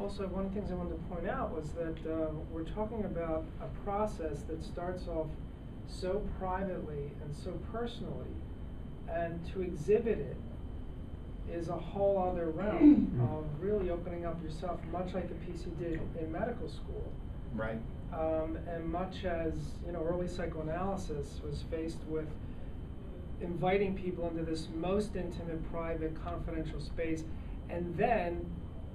Also, one of the things I wanted to point out was that we're talking about a process that starts off so privately and so personally, and to exhibit it is a whole other realm of really opening up yourself, much like the piece you did in medical school. Right. And much as, you know, early psychoanalysis was faced with inviting people into this most intimate, private, confidential space, and then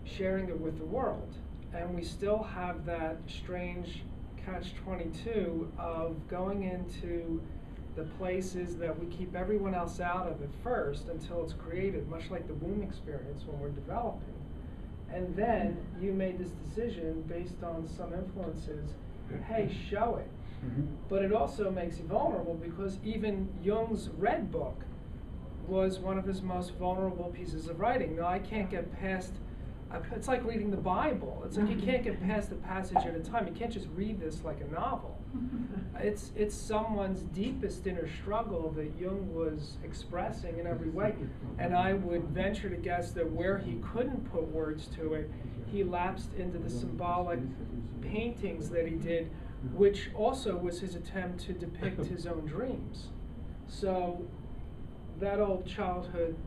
sharing it with the world. And we still have that strange catch-22 of going into the places that we keep everyone else out of at first until it's created, much like the womb experience when we're developing. And then you made this decision based on some influences, hey, show it. But it also makes you vulnerable, because even Jung's Red Book was one of his most vulnerable pieces of writing. Now, I can't get past, it's like reading the Bible. It's like you can't get past a passage at a time. You can't just read this like a novel. It's someone's deepest inner struggle that Jung was expressing in every way. And I would venture to guess that where he couldn't put words to it, he lapsed into the symbolic paintings that he did, which also was his attempt to depict his own dreams. So that old childhood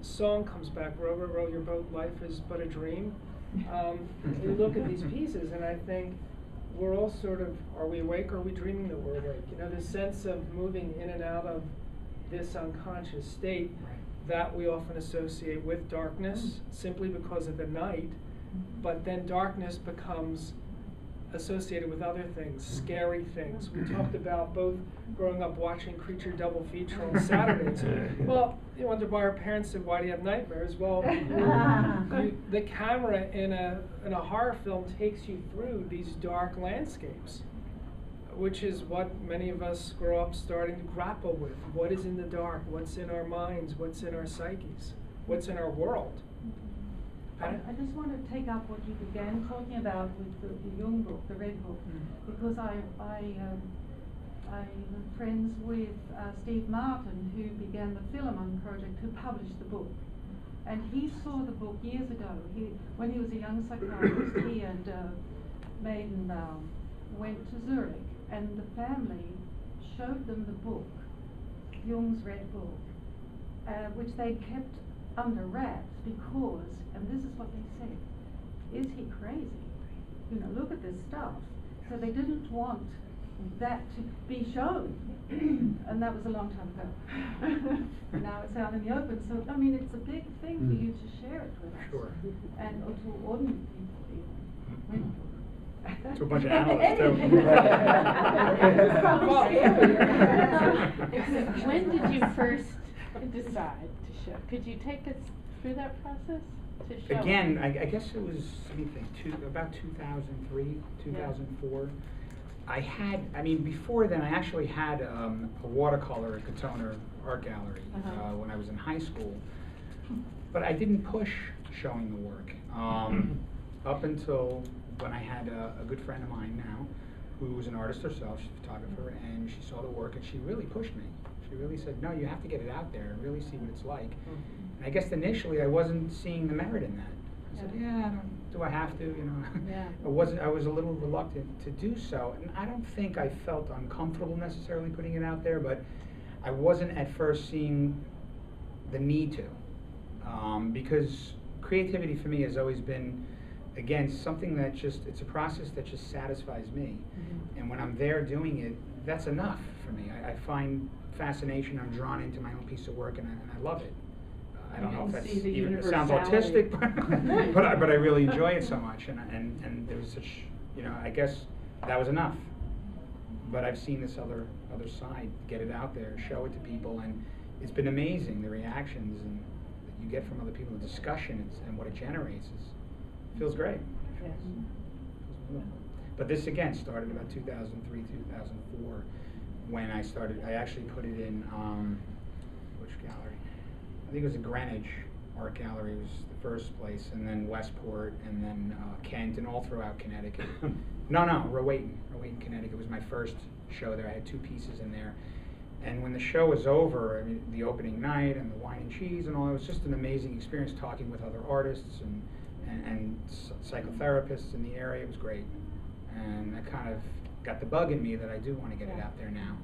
song comes back, row, row, row your boat, life is but a dream. You look at these pieces and I think we're all sort of, are we awake or are we dreaming that we're awake? You know, this sense of moving in and out of this unconscious state that we often associate with darkness simply because of the night, but then darkness becomes associated with other things, scary things. We talked about both growing up watching Creature double feature on Saturdays. Well, you wonder why our parents said, why do you have nightmares? Well, the camera in a horror film takes you through these dark landscapes, which is what many of us grow up starting to grapple with. What is in the dark? What's in our minds? What's in our psyches? What's in our world? I just want to take up what you began talking about with the Jung book, the Red Book, because I'm friends with Steve Martin, who began the Philemon Project, who published the book. And he saw the book years ago. When he was a young psychiatrist, he and Maidenbaum went to Zurich, and the family showed them the book, Jung's Red Book, which they'd kept under wraps because, and this is what they said, is he crazy? You know, look at this stuff. So they didn't want that to be shown. And that was a long time ago. Now it's out in the open. So, I mean, it's a big thing for you to share it with us. Sure. And or to ordinary people even. To a bunch of analysts, too. When did you first decide to show? Could you take us through that process to show? Again, I guess it was, let me think, about 2003, 2004. I mean, before then, I actually had a watercolor at Katona Art Gallery when I was in high school. But I didn't push showing the work up until when I had a good friend of mine now, who was an artist herself, she's a photographer, and she saw the work and she really pushed me. She really said, no, you have to get it out there and really see what it's like. And I guess initially I wasn't seeing the merit in that. I said, yeah, do I have to, you know? I was a little reluctant to do so, and I don't think I felt uncomfortable necessarily putting it out there, but I wasn't at first seeing the need to, because creativity for me has always been, again, something that just, it's a process that just satisfies me. And when I'm there doing it, that's enough for me. I find fascination, I'm drawn into my own piece of work, and I love it. I don't know if that's even, it sounds autistic, but I really enjoy it so much, and there was such, you know, I guess that was enough. But I've seen this other side, get it out there, show it to people, and it's been amazing, the reactions and that you get from other people, the discussion and what it generates feels great. Yes. But this again started about 2003, 2004, when I actually put it in, which gallery? I think it was a Greenwich Art Gallery was the first place, and then Westport, and then Kent, and all throughout Connecticut. Rowayton, Connecticut was my first show there. I had 2 pieces in there. And when the show was over, I mean, the opening night and the wine and cheese and all, it was just an amazing experience talking with other artists and and psychotherapists in the area. It was great, and that kind of got the bug in me that I do want to get it out there now.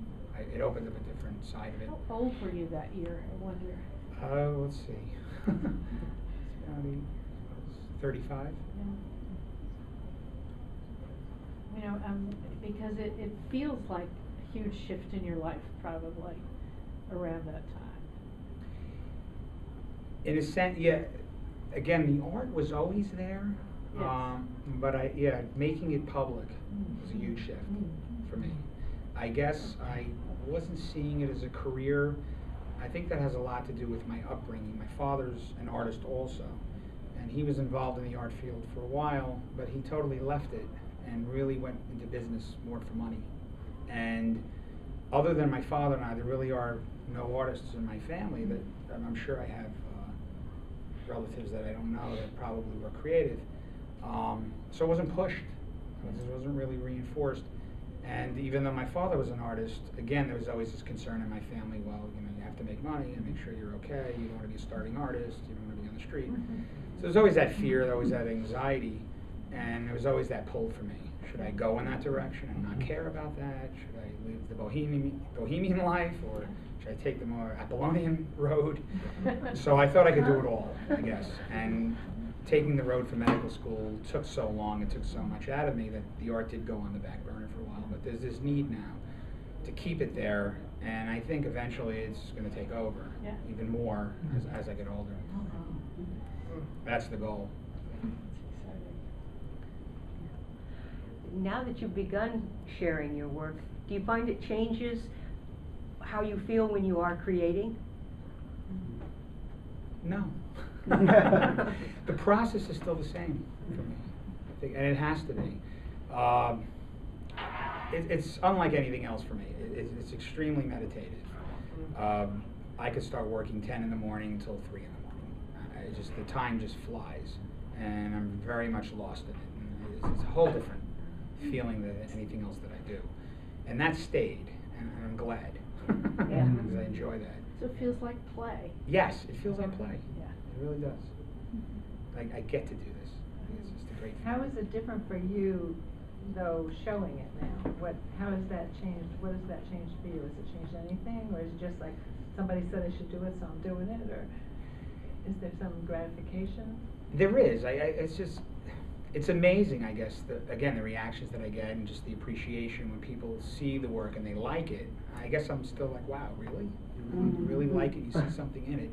It opened up a different side of it. How old were you that year, I wonder? Let's see. I was 35. You know, because it feels like a huge shift in your life, probably, around that time. In a sense, yeah. Again, the art was always there, Yes. but making it public was a huge shift for me. I guess I wasn't seeing it as a career. I think that has a lot to do with my upbringing. My father's an artist also, and he was involved in the art field for a while, but he totally left it and really went into business more for money. And other than my father and I, there really are no artists in my family that I'm sure I have relatives that I don't know that probably were creative. So it wasn't pushed. It wasn't really reinforced. And even though my father was an artist, again, there was always this concern in my family, well, you have to make money and make sure you're okay. You don't want to be a starting artist. You don't want to be on the street. So there's always that fear, there's always that anxiety, and there was always that pull for me. Should I go in that direction and not care about that? Should I live the bohemian life, or should I take the more Apollonian road? So I thought I could do it all, I guess. And taking the road for medical school took so long, it took so much out of me that the art did go on the back burner for a while. But there's this need now to keep it there, and I think eventually it's going to take over even more as I get older. That's the goal. Now that you've begun sharing your work, do you find it changes how you feel when you are creating? No. The process is still the same for me, I think, and it has to be. It's unlike anything else for me. It's extremely meditative. I could start working 10 in the morning until 3 in the morning. The time just flies, and I'm very much lost in it. And it's a whole different feeling than anything else that I do, and that stayed, and I'm glad because I enjoy that. So it feels like play. Yes, it feels like play. Yeah. It really does. I get to do this. It's just a great How feeling. is it different for you, though, showing it now? How has that changed? What has that changed for you? Has it changed anything, or is it just like somebody said I should do it, so I'm doing it, or is there some gratification? There is. It's amazing, I guess, the reactions that I get and just the appreciation when people see the work and they like it. I guess I'm still like, wow, really? You really like it? You see something in it.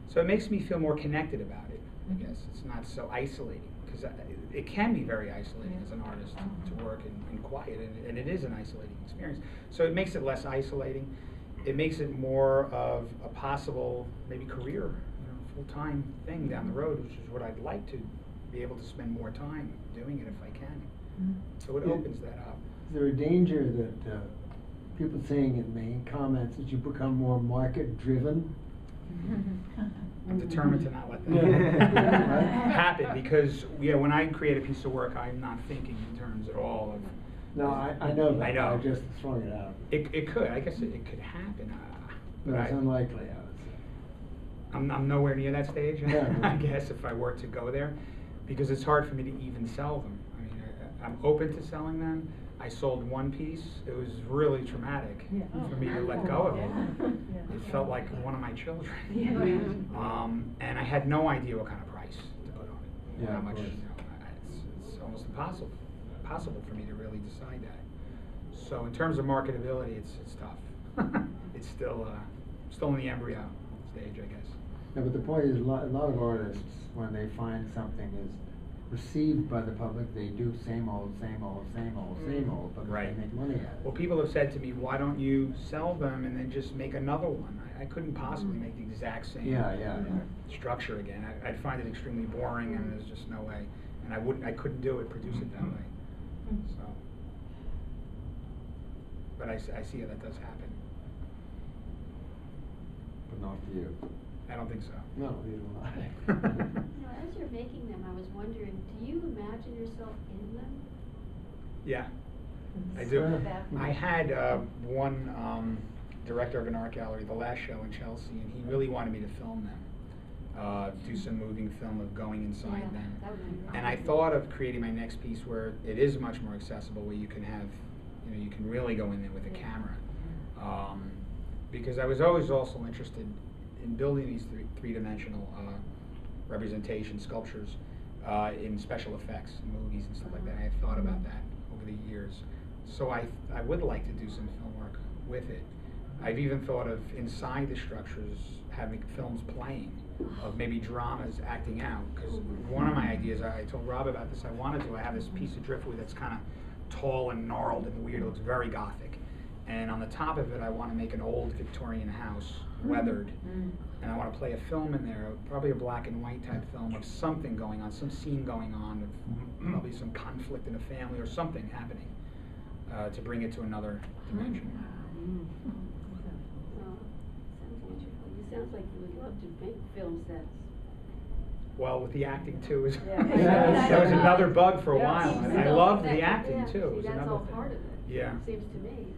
So it makes me feel more connected about it, I guess. It's not so isolating, because it can be very isolating as an artist to work in quiet, and it is an isolating experience. So it makes it less isolating. It makes it more of a possible, maybe career, full-time thing down the road, which is what I'd like to be able to spend more time doing it if I can. So it opens that up. Is there a danger that people saying in the comments that you become more market-driven? I'm determined to not let that happen, because when I create a piece of work, I'm not thinking in terms at all of. No, I know that. I know. I'm just throwing it out. It could. I guess it could happen. But it's unlikely, I would say. I'm nowhere near that stage. Yeah. I guess if I were to go there, because it's hard for me to even sell them. I mean, I'm open to selling them. I sold one piece. It was really traumatic for me to let go of it. It felt like one of my children. And I had no idea what kind of price to put on it. Yeah, How much? of course. It's almost impossible for me to really decide that. So in terms of marketability, it's tough. It's still in the embryo stage, I guess. No, but the point is, a lot of artists, when they find something is received by the public, they do same old, but Right. they make money at it. Well, people have said to me, why don't you sell them and then just make another one? I couldn't possibly make the exact same structure again. I'd find it extremely boring, and there's just no way. And I couldn't produce it that way. So, but I see how that does happen. But not for you. I don't think so. No, neither will I. As you're making them, I was wondering, do you imagine yourself in them? Yeah, I do. I had one director of an art gallery, the last show in Chelsea, and he really wanted me to film them. do some moving film of going inside Yeah, them. that would be great. And I thought of creating my next piece where it is much more accessible, where you can have, you know, you can really go in there with a camera. Because I was always also interested in building these three-dimensional representation sculptures in special effects, movies and stuff like that. I have thought about that over the years. So I would like to do some film work with it. I've even thought of inside the structures having films playing, of maybe dramas acting out. Because one of my ideas, I told Rob about this, I have this piece of driftwood that's kind of tall and gnarled and weird, it looks very gothic. And on the top of it, I want to make an old Victorian house, weathered. And I want to play a film in there, probably a black and white type film of something going on, some scene going on, of probably some conflict in a family or something happening, to bring it to another dimension. Oh, sounds wonderful. You sounds like you would love to make film sets. Well, with the acting too, is Yeah. that was another bug for a Yeah. while. Seems And I so loved the that- acting yeah, too. See, Was that's another all thing. part of it. Yeah. Seems to me.